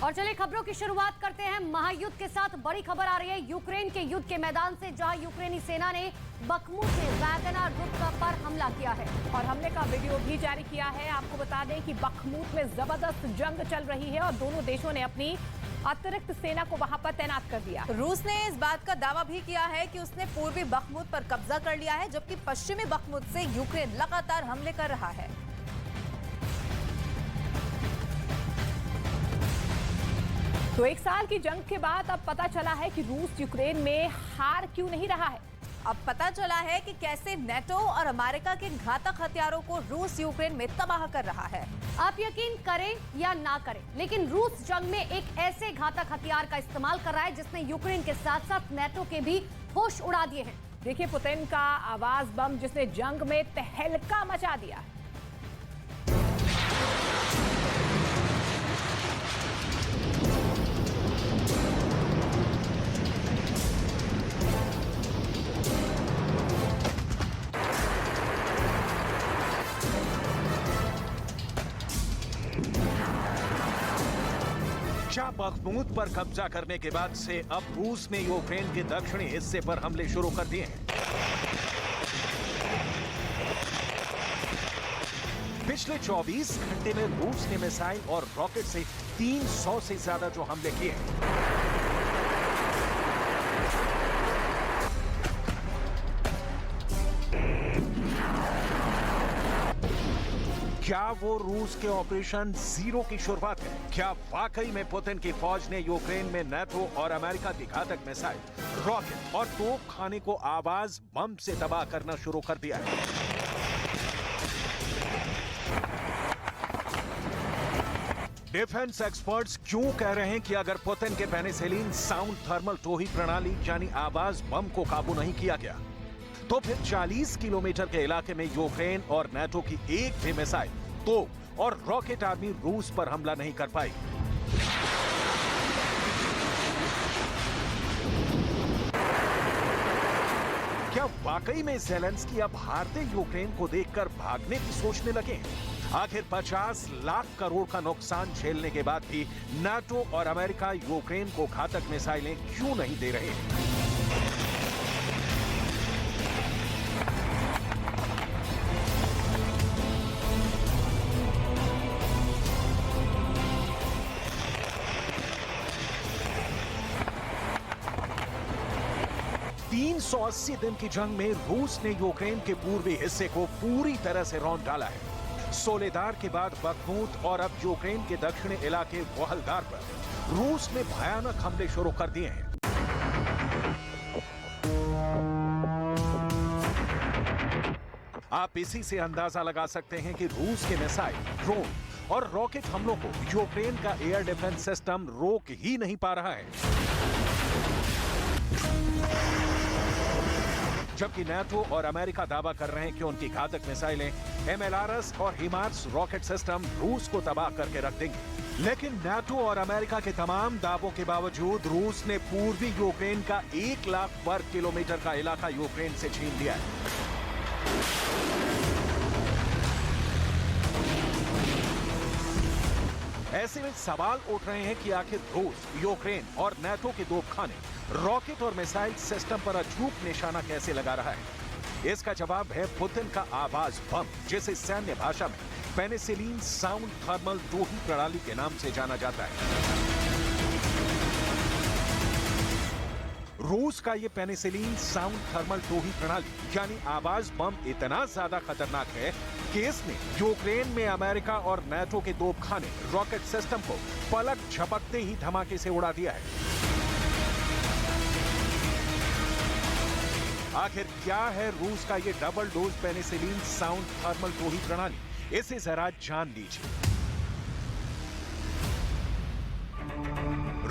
और चलिए खबरों की शुरुआत करते हैं महायुद्ध के साथ। बड़ी खबर आ रही है यूक्रेन के युद्ध के मैदान से, जहां यूक्रेनी सेना ने बखमुत से वैगनर रुक पर हमला किया है और हमले का वीडियो भी जारी किया है। आपको बता दें कि बखमुत में जबरदस्त जंग चल रही है और दोनों देशों ने अपनी अतिरिक्त सेना को वहां पर तैनात कर दिया। रूस ने इस बात का दावा भी किया है कि उसने पूर्वी बखमुत पर कब्जा कर लिया है, जबकि पश्चिमी बखमुत से यूक्रेन लगातार हमले कर रहा है। तो एक साल की जंग के बाद अब पता चला है कि रूस यूक्रेन में हार क्यों नहीं रहा है। अब पता चला है कि कैसे नेटो और अमेरिका के घातक हथियारों को रूस यूक्रेन में तबाह कर रहा है। आप यकीन करें या ना करें, लेकिन रूस जंग में एक ऐसे घातक हथियार का इस्तेमाल कर रहा है जिसने यूक्रेन के साथ साथ नेटो के भी होश उड़ा दिए हैं। देखिए पुतिन का आवाज बम, जिसने जंग में तहलका मचा दिया। बखमुत पर कब्जा करने के बाद से अब रूस ने यूक्रेन के दक्षिणी हिस्से पर हमले शुरू कर दिए हैं। पिछले 24 घंटे में रूस ने मिसाइल और रॉकेट से 300 से ज्यादा जो हमले किए हैं। क्या वो रूस के ऑपरेशन जीरो की शुरुआत है? क्या वाकई में पुतिन की फौज ने यूक्रेन में नेटो और अमेरिका की घातक मिसाइल, रॉकेट और तोप खाने को आवाज बम से तबाह करना शुरू कर दिया है? डिफेंस एक्सपर्ट्स क्यों कह रहे हैं कि अगर पुतिन के पेनिसिलिन साउंड थर्मल टोही प्रणाली यानी आवाज बम को काबू नहीं किया गया, तो फिर 40 किलोमीटर के इलाके में यूक्रेन और नेटो की एक भी मिसाइल, तोप और रॉकेट आर्मी रूस पर हमला नहीं कर पाई। क्या वाकई में ज़ेलेंस्की अब हारते यूक्रेन को देखकर भागने की सोचने लगे? आखिर 50 लाख करोड़ का नुकसान झेलने के बाद भी नाटो और अमेरिका यूक्रेन को घातक मिसाइलें क्यों नहीं दे रहे हैं? सौ 80 दिन की जंग में रूस ने यूक्रेन के पूर्वी हिस्से को पूरी तरह से रौंद डाला है। सोलेदार के बाद बखमुत और अब यूक्रेन के दक्षिणी इलाके वोहलदार पर रूस ने भयानक हमले शुरू कर दिए हैं। आप इसी से अंदाजा लगा सकते हैं कि रूस के मिसाइल, ड्रोन और रॉकेट हमलों को यूक्रेन का एयर डिफेंस सिस्टम रोक ही नहीं पा रहा है। जबकि नाटो और अमेरिका दावा कर रहे हैं कि उनकी घातक मिसाइलें MLRS और हिमार्स रॉकेट सिस्टम रूस को तबाह करके रख देंगे। लेकिन नाटो और अमेरिका के तमाम दावों के बावजूद रूस ने पूर्वी यूक्रेन का 1 लाख वर्ग किलोमीटर का इलाका यूक्रेन से छीन लिया है। ऐसे में सवाल उठ रहे हैं कि आखिर रूस यूक्रेन और नाटो के तोपखाने, रॉकेट और मिसाइल सिस्टम पर अचूक निशाना कैसे लगा रहा है? इसका जवाब है पुतिन का आवाज बम, जिसे सैन्य भाषा में पेनिसिलिन साउंड थर्मल टोही प्रणाली के नाम से जाना जाता है। रूस का ये पेनिसिलिन साउंड थर्मल टोही प्रणाली यानी आवाज बम इतना ज्यादा खतरनाक है कि इसने यूक्रेन में अमेरिका और नाटो के तोपखाने, रॉकेट सिस्टम को पलक झपकते ही धमाके से उड़ा दिया है। आखिर क्या है रूस का ये double dose penicillin sound thermal टोही प्रणाली? इसे जरा जान लीजिए।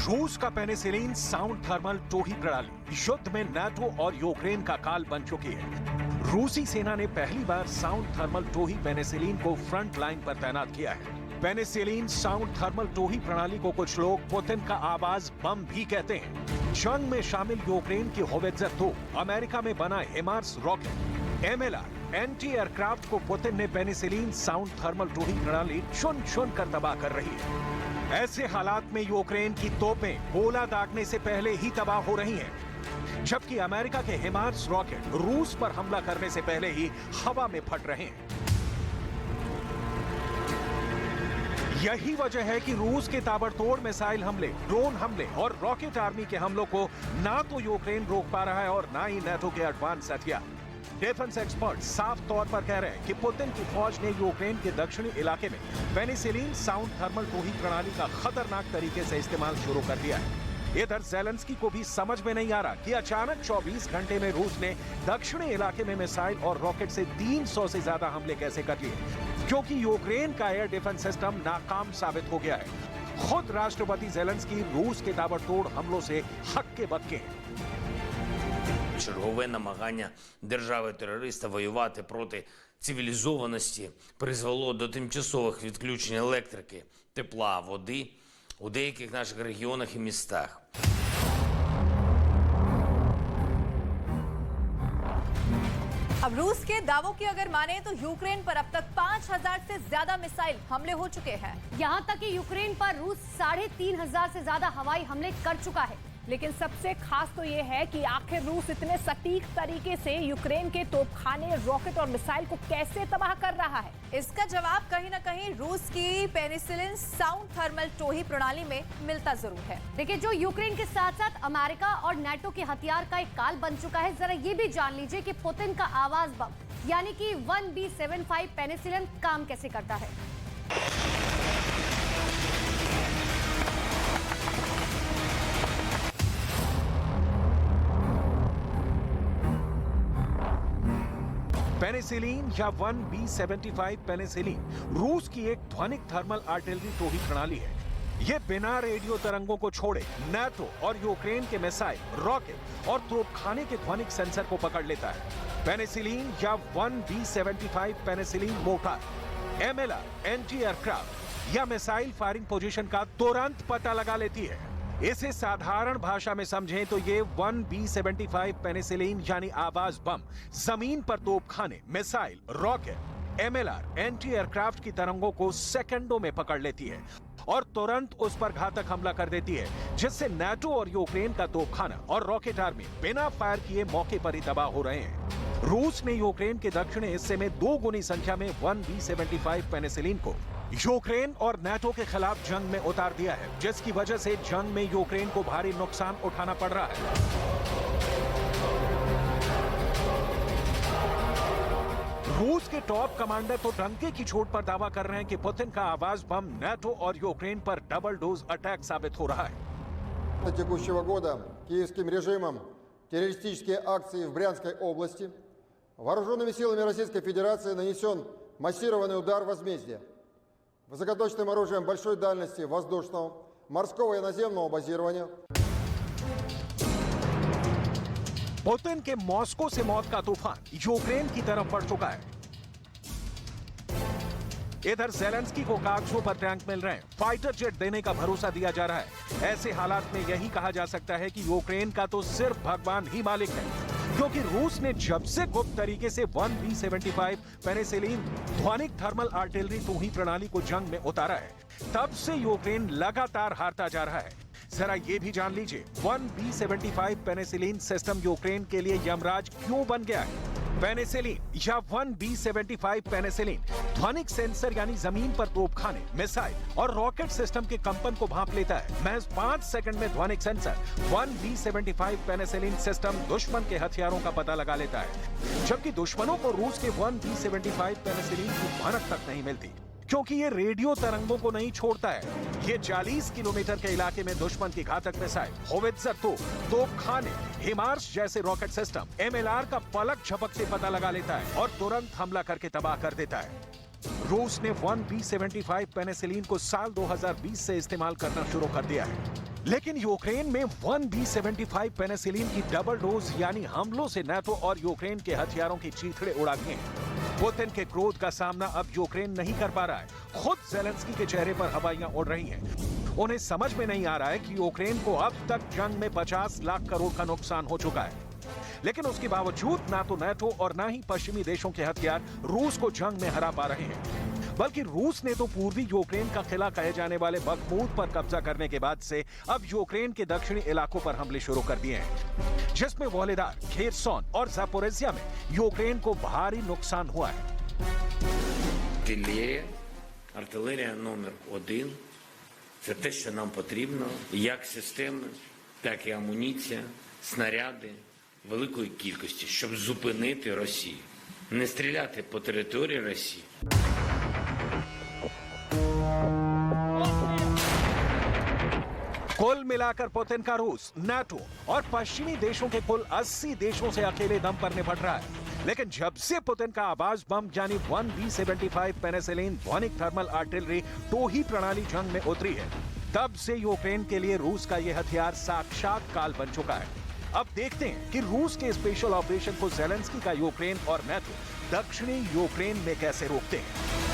रूस का पेनिसिलिन साउंड थर्मल टोही प्रणाली युद्ध में नाटो और यूक्रेन का काल बन चुकी है। रूसी सेना ने पहली बार साउंड थर्मल टोही पेनिसिलिन को फ्रंट लाइन पर तैनात किया है। पेनिसिलिन साउंड थर्मल टोही प्रणाली को कुछ लोग पुतिन का आवाज बम भी कहते हैं। जंग में शामिल यूक्रेन की होवित्जर तोप, अमेरिका में बना HIMARS rocket, MLR anti aircraft को पुतिन ने पेनिसिलिन साउंड थर्मल टोही प्रणाली चुन चुन कर तबाह कर रही है। ऐसे हालात में यूक्रेन की तोपें गोला दागने से पहले ही तबाह हो रही हैं, जबकि अमेरिका के हिमार्स रॉकेट रूस पर हमला करने से पहले ही हवा में फट रहे हैं। यही वजह है कि रूस के ताबड़तोड़ मिसाइल हमले, ड्रोन हमले और रॉकेट आर्मी के हमलों को ना तो यूक्रेन रोक पा रहा है और ना ही नाटो के एडवांस हथियार। डिफेंस एक्सपर्ट साफ तौर पर कह रहे हैं कि पुतिन की फौज ने यूक्रेन के दक्षिणी इलाके में पेनिसिलिन साउंड थर्मल टोही प्रणाली का खतरनाक तरीके से इस्तेमाल शुरू कर दिया है। इधर ज़ेलेंस्की को भी समझ में नहीं आ रहा कि अचानक 24 घंटे में रूस ने दक्षिणी इलाके में मिसाइल और रॉकेट से 300 से ज्यादा हमले कैसे कर लिए, क्योंकि यूक्रेन का एयर डिफेंस सिस्टम नाकाम साबित हो गया है। खुद राष्ट्रपति ज़ेलेंस्की रूस के ताबड़तोड़ हमलों से हक्के बक्के हैं। Чергове намагання держави-терориста воювати проти цивілізованості призвело до тимчасових відключень електрики, тепла, води у деяких наших регіонах і містах. अब रूस के दावों की अगर माने तो यूक्रेन पर अब तक 5000 से ज्यादा मिसाइल हमले हो चुके हैं। यहाँ तक कि यूक्रेन पर रूस 3500 से ज्यादा हवाई हमले कर चुका है। लेकिन सबसे खास तो ये है कि आखिर रूस इतने सटीक तरीके से यूक्रेन के तोपखाने, रॉकेट और मिसाइल को कैसे तबाह कर रहा है। इसका जवाब कहीं ना कहीं रूस की पेनिसिलिन साउंड थर्मल टोही प्रणाली में मिलता जरूर है। देखिए, जो यूक्रेन के साथ साथ अमेरिका और नाटो के हथियार का एक काल बन चुका है, जरा ये भी जान लीजिए कि पुतिन का आवाज बम यानी कि 1B75 पेनिसिलिन काम कैसे करता है। पेनिसिलिन या 1B75 पेनिसिलिन रूस की एक ध्वनिक थर्मल आर्टिलरी टोही प्रणाली है। यह बिना रेडियो तरंगों को छोड़े नाटो और यूक्रेन के मिसाइल, रॉकेट और तोपखाने के ध्वनिक सेंसर को पकड़ लेता है। पेनिसिलिन या 1B75 penicillin mortar, MLR, anti aircraft या मिसाइल फायरिंग पोजीशन का तुरंत पता लगा लेती है। इसे साधारण भाषा में समझें तो ये 1B75 पेनिसिलिन यानी आवाज बम जमीन पर तोपखाने, missile, rocket, MLR, anti aircraft की तरंगों को सेकंडों में पकड़ लेती है और तुरंत उस पर घातक हमला कर देती है, जिससे नाटो और यूक्रेन का तोपखाना और रॉकेट आर्मी बिना फायर किए मौके पर ही तबाह हो रहे हैं। रूस ने यूक्रेन के दक्षिणी हिस्से में 2 गुनी संख्या में 1B75 पेनिसिलिन को यूक्रेन और नाटो के खिलाफ जंग में उतार दिया है, जिसकी वजह से जंग में यूक्रेन को भारी नुकसान उठाना पड़ रहा है। रूस के टॉप कमांडर तो डंके की चोट पर दावा कर रहे हैं कि पुतिन का आवाज बम नाटो और यूक्रेन पर डबल डोज अटैक साबित हो रहा है। Текущего года киевским режимом террористические акции в Брянской области вооруженными силами Российской Федерации нанесен массированный удар возмездия высокоточным оружием большой дальности воздушного, морского и наземного базирования. पुतिन के मॉस्को से मौत का तूफान यूक्रेन की तरफ बढ़ चुका है। इधर ज़ेलेंस्की को कागजों पर टैंक मिल रहे हैं, फाइटर जेट देने का भरोसा दिया जा रहा है। ऐसे हालात में यही कहा जा सकता है कि यूक्रेन का तो सिर्फ भगवान ही मालिक है, क्योंकि रूस ने जब से गुप्त तरीके से 1B75 पेनिसिलिन ध्वनिक थर्मल आर्टिलरी टोही प्रणाली को जंग में उतारा है, तब से यूक्रेन लगातार हारता जा रहा है। जरा ये भी जान लीजिए 1B75 पेनिसिलिन सिस्टम यूक्रेन के लिए यमराज क्यों बन गया है। पेनिसिलिन या 1B75 पेनिसिलिन ध्वनिक सेंसर यानी जमीन पर तोपखाने, मिसाइल और रॉकेट सिस्टम के कंपन को भांप लेता है। महज 5 सेकंड में ध्वनिक सेंसर 1B75 पेनिसिलिन सिस्टम दुश्मन के हथियारों का पता लगा लेता है, जबकि दुश्मनों को रूस के 1B75 पेनिसिलिन की भनक तक नहीं मिलती, क्योंकि ये रेडियो तरंगों को नहीं छोड़ता है। ये 40 किलोमीटर के इलाके में दुश्मन की घातक मिसाइल, होवित्जर तोपखाने, हिमार्स जैसे रॉकेट सिस्टम, MLR का पलक झपकते पता लगा लेता है और तुरंत हमला करके तबाह कर देता है। रूस ने 1B75 पेनिसिलिन को साल 2020 से इस्तेमाल करना शुरू कर दिया है, लेकिन यूक्रेन में 1B75 पेनिसिलिन की डबल डोज यानी हमलों से नाटो और यूक्रेन के हथियारों की चीथड़े उड़ा दिए हैं। पुतिन के क्रोध का सामना अब यूक्रेन नहीं कर पा रहा है। खुद ज़ेलेंस्की के चेहरे पर हवाइयां उड़ रही हैं। उन्हें समझ में नहीं आ रहा है कि यूक्रेन को अब तक जंग में 50 लाख करोड़ का नुकसान हो चुका है, लेकिन उसके बावजूद ना तो नाटो और ना ही पश्चिमी देशों के हथियार रूस को जंग में हरा पा रहे हैं। बल्कि रूस ने तो पूर्वी यूक्रेन का किला कहे जाने वाले बखमूत पर कब्जा करने के बाद से अब यूक्रेन के दक्षिणी इलाकों पर हमले शुरू कर दिए हैं, जिसमें वोलेदार, खेरसोन और ज़ापोरिज्जिया में यूक्रेन को भारी नुकसान हुआ है। Артилерія, артилерія номер 1 – це те, що нам потрібно, як системи, так і амуніція, снаряди великої кількості, щоб зупинити Росію. Не стріляти по території Росії. कुल मिलाकर पुतिन का रूस, नाटो और पश्चिमी देशों के कुल 80 देशों से अकेले दम पर निपट रहा है। लेकिन जब से पुतिन का आवाज बम यानी 1B75 पेनिसिलिन ध्वनिक थर्मल आर्टिलरी टोही प्रणाली जंग में उतरी है, तब से यूक्रेन के लिए रूस का यह हथियार साक्षात काल बन चुका है। अब देखते हैं कि रूस के स्पेशल ऑपरेशन को ज़ेलेंस्की का यूक्रेन और नाटो दक्षिणी यूक्रेन में कैसे रोकते हैं।